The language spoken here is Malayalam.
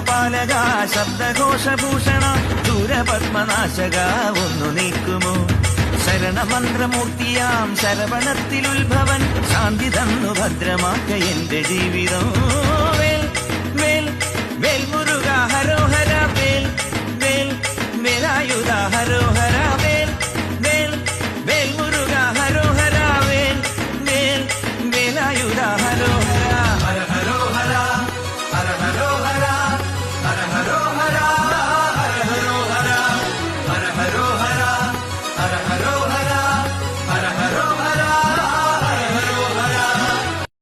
ലോകപാലക ശബ്ദഘോഷഭൂഷണ ദൂരപത്മനാശക ഒന്നു നീക്കുമോ ശരണമന്ത്രമൂർത്തിയാം ശരവണത്തിലുത്ഭവൻ ശാന്തി തന്നു ഭദ്രമാക്ക എന്റെ ജീവിതം വേൽ വേൽ വേൽ മുരുക ഹരോഹര വേൽ വേൽ വേലായുധ ഹരോഹര വേൽ വേൽ വേൽ മുരുക ഹരോഹര വേൽ വേൽ വേലായുധ